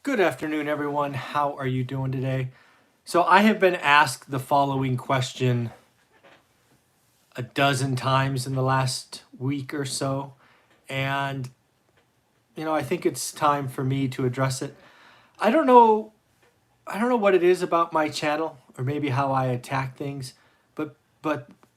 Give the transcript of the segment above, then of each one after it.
Good afternoon, everyone. How are you doing today? So, I have been asked the following question a dozen times in the last week or so, and I think it's time for me to address it. I don't know, I don't know what it is about my channel or maybe how I attack things, but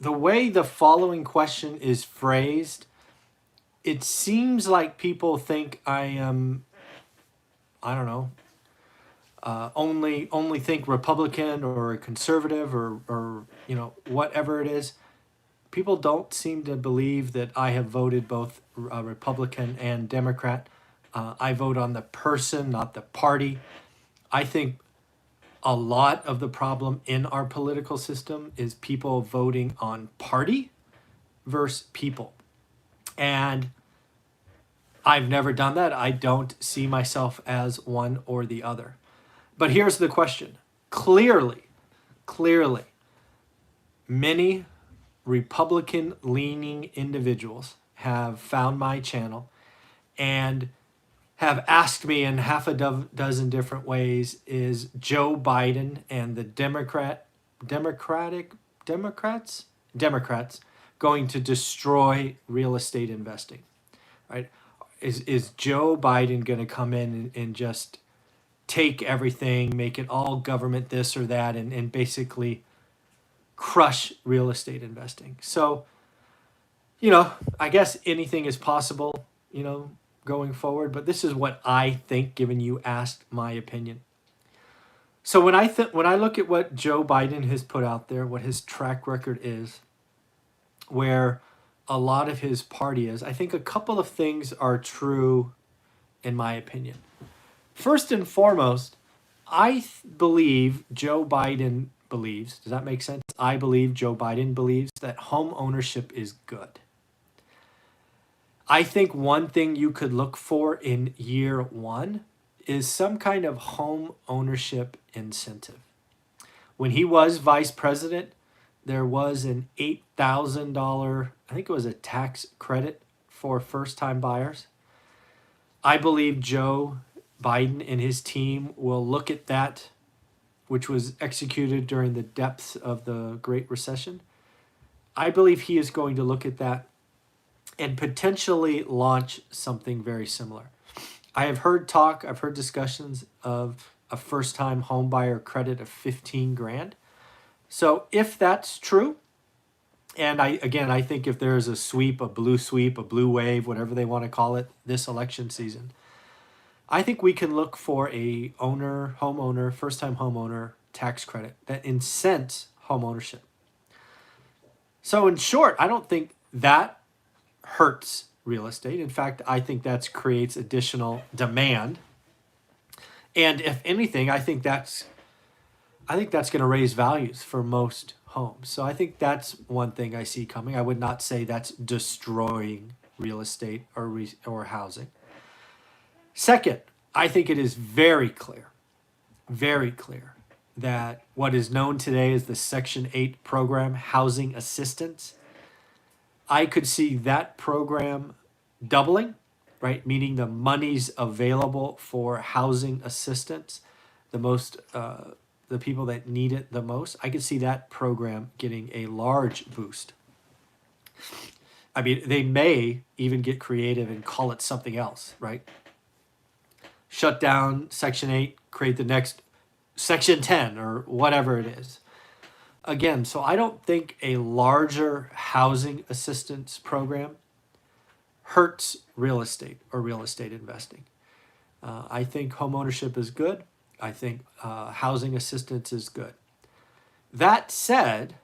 the way the following question is phrased, it seems like people think I am, I don't know, only think Republican or conservative or whatever it is. People don't seem to believe that I have voted both Republican and Democrat. I vote on the person, not the party. I think a lot of the problem in our political system is people voting on party versus people. And I've never done that. I don't see myself as one or the other. But here's the question. Clearly, many Republican leaning individuals have found my channel and have asked me in half a dozen different ways, is Joe Biden and the Democrats going to destroy real estate investing, right? Is Joe Biden going to come in and just take everything, make it all government this or that, and basically crush real estate investing? So, I guess anything is possible, going forward, but this is what I think, given you asked my opinion. So when I look at what Joe Biden has put out there, what his track record is, where a lot of his party is, I think a couple of things are true in my opinion. First and foremost, believe Joe Biden believes, does that make sense? I believe Joe Biden believes that home ownership is good. I think one thing you could look for in year one is some kind of home ownership incentive. When he was vice president, there was an $8,000, I think it was a tax credit for first time buyers. I believe Joe Biden and his team will look at that, which was executed during the depths of the Great Recession. I believe he is going to look at that and potentially launch something very similar. I've heard discussions of a first-time home buyer credit of 15 grand. So if that's true, and I think if there's a sweep, a blue wave, whatever they want to call it, this election season, I think we can look for a first-time homeowner tax credit that incents home ownership. So in short, I don't think that hurts real estate. In fact, I think that creates additional demand. And if anything, I think that's going to raise values for most homes. So I think that's one thing I see coming. I would not say that's destroying real estate or housing. Second, I think it is very clear that what is known today as the Section 8 program, housing assistance, I could see that program doubling, right? Meaning the monies available for housing assistance, the people that need it the most. I could see that program getting a large boost. I mean, they may even get creative and call it something else, right? Shut down Section 8, create the next Section 10 or whatever it is. Again, so I don't think a larger housing assistance program hurts real estate or real estate investing. I think homeownership is good. I think housing assistance is good. That said,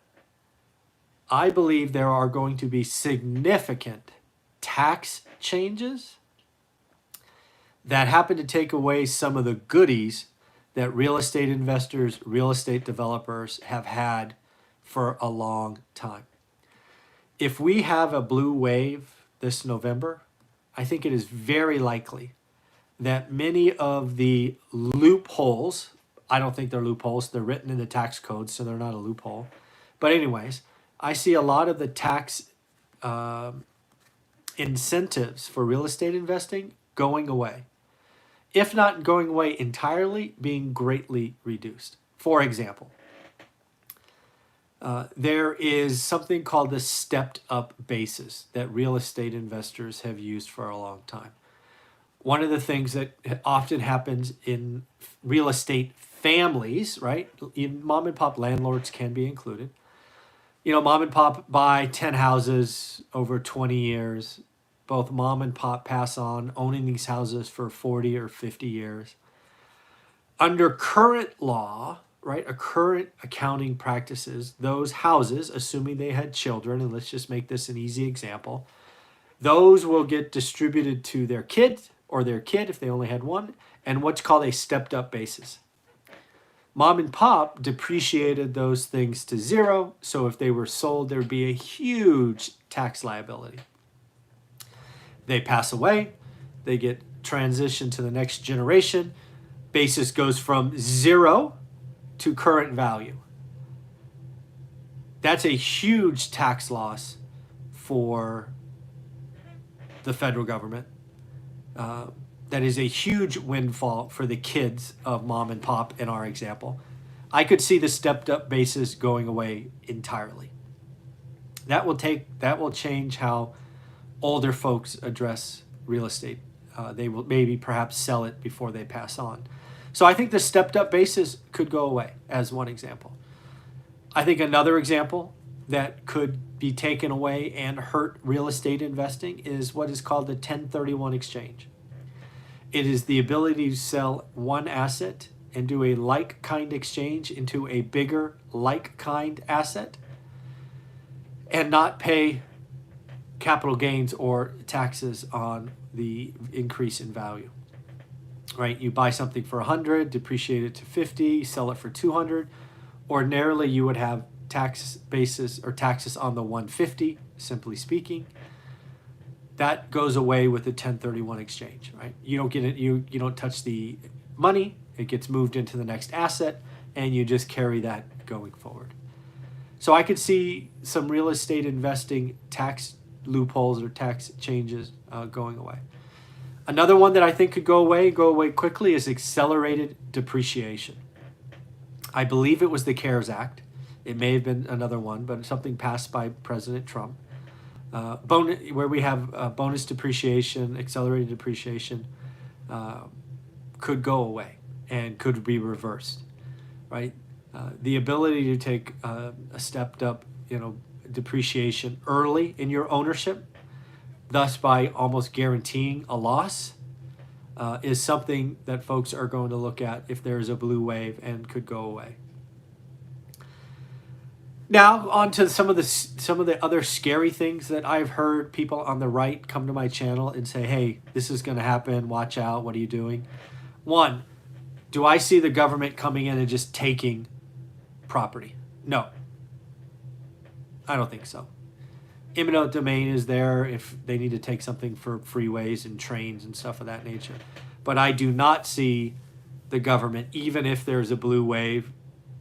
I believe there are going to be significant tax changes that happen to take away some of the goodies that real estate investors, real estate developers have had for a long time. If we have a blue wave this November, I think it is very likely that many of the loopholes, I don't think they're loopholes, they're written in the tax code, so they're not a loophole. But anyways, I see a lot of the tax incentives for real estate investing going away. if not going away entirely, being greatly reduced. For example, there is something called the stepped up basis that real estate investors have used for a long time. One of the things that often happens in real estate families, right? Even mom and pop landlords can be included. Mom and pop buy 10 houses over 20 years. Both mom and pop pass on owning these houses for 40 or 50 years. Under current law, right, current accounting practices, those houses, assuming they had children, and let's just make this an easy example, those will get distributed to their kid or their kid if they only had one, and what's called a stepped up basis. Mom and pop depreciated those things to zero, so if they were sold, there would be a huge tax liability. They pass away, they get transitioned to the next generation, basis goes from zero to current value. That's a huge tax loss for the federal government. That is a huge windfall for the kids of mom and pop in our example. I could see the stepped up basis going away entirely. That will change how older folks address real estate. They will maybe perhaps sell it before they pass on. So I think the stepped up basis could go away as one example. I think another example that could be taken away and hurt real estate investing is what is called the 1031 exchange. It is the ability to sell one asset and do a like-kind exchange into a bigger like-kind asset and not pay capital gains or taxes on the increase in value. Right? You buy something for 100, depreciate it to 50, sell it for 200. Ordinarily, you would have tax basis or taxes on the 150, simply speaking. That goes away with the 1031 exchange, right? You don't get it, you don't touch the money, it gets moved into the next asset, and you just carry that going forward. So I could see some real estate investing tax loopholes or tax changes going away. Another one that I think could go away quickly is accelerated depreciation. I believe it was the CARES Act. It may have been another one, but something passed by President Trump. Where we have bonus depreciation, accelerated depreciation, could go away and could be reversed, right? The ability to take a stepped up, depreciation early in your ownership, thus by almost guaranteeing a loss, is something that folks are going to look at if there is a blue wave and could go away. Now, on to some of the other scary things that I've heard people on the right come to my channel and say, hey, this is going to happen. Watch out. What are you doing? One, do I see the government coming in and just taking property? No. I don't think so. Eminent domain is there if they need to take something for freeways and trains and stuff of that nature. But I do not see the government, even if there's a blue wave,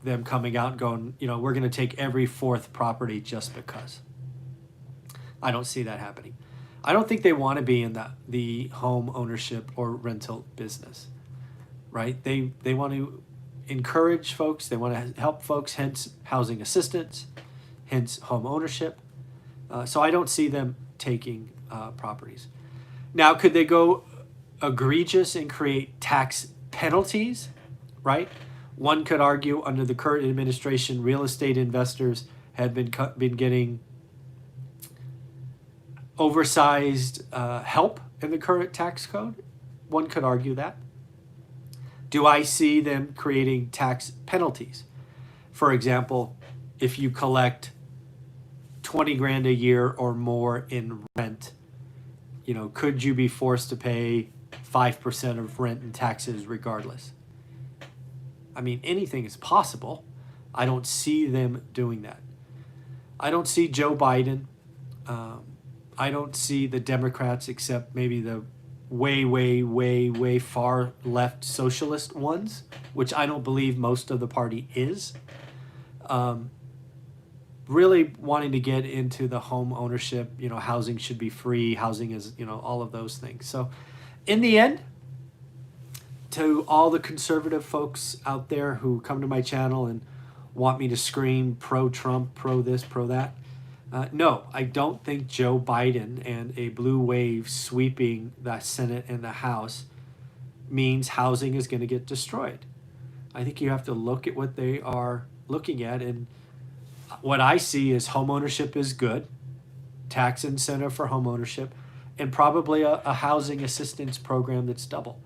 them coming out and going, we're going to take every fourth property just because. I don't see that happening. I don't think they want to be in the home ownership or rental business, right? They want to encourage folks. They want to help folks, hence housing assistance, hence home ownership. So I don't see them taking properties. Now, could they go egregious and create tax penalties, right? One could argue under the current administration, real estate investors have been getting oversized help in the current tax code. One could argue that. Do I see them creating tax penalties? For example, if you collect 20 grand a year or more in rent, could you be forced to pay 5% of rent and taxes regardless? I mean, anything is possible. I don't see them doing that. I don't see Joe Biden. I don't see the Democrats, except maybe the way far left socialist ones, which I don't believe most of the party is. Really wanting to get into the home ownership, housing should be free, housing is, all of those things. So in the end, to all the conservative folks out there who come to my channel and want me to scream pro-Trump, pro-this, pro-that, no, I don't think Joe Biden and a blue wave sweeping the Senate and the House means housing is going to get destroyed. I think you have to look at what they are looking at, and what I see is homeownership is good, tax incentive for homeownership, and probably a housing assistance program that's double.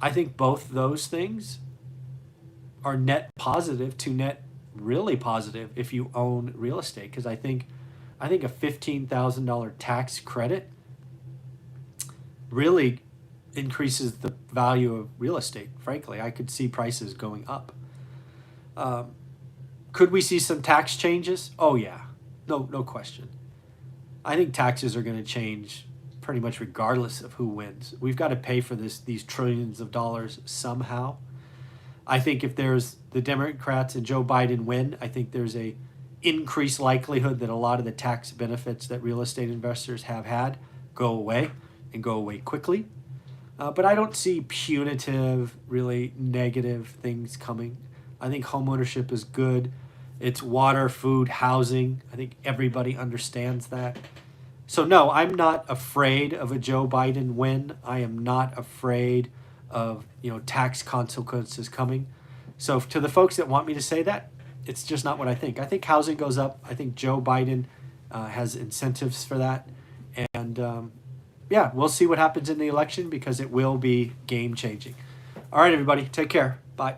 I think both those things are net positive to net really positive if you own real estate, because I think a $15,000 tax credit really increases the value of real estate. Frankly, I could see prices going up. Could we see some tax changes? Oh yeah, no question. I think taxes are going to change pretty much regardless of who wins. We've got to pay for these trillions of dollars somehow. I think if there's the Democrats and Joe Biden win, I think there's a increased likelihood that a lot of the tax benefits that real estate investors have had go away, and go away quickly. But I don't see punitive, really negative things coming. I think homeownership is good. It's water, food, housing. I think everybody understands that. So no, I'm not afraid of a Joe Biden win. I am not afraid of tax consequences coming. So to the folks that want me to say that, it's just not what I think. I think housing goes up. I think Joe Biden has incentives for that. And yeah, we'll see what happens in the election, because it will be game changing. All right, everybody, take care. Bye.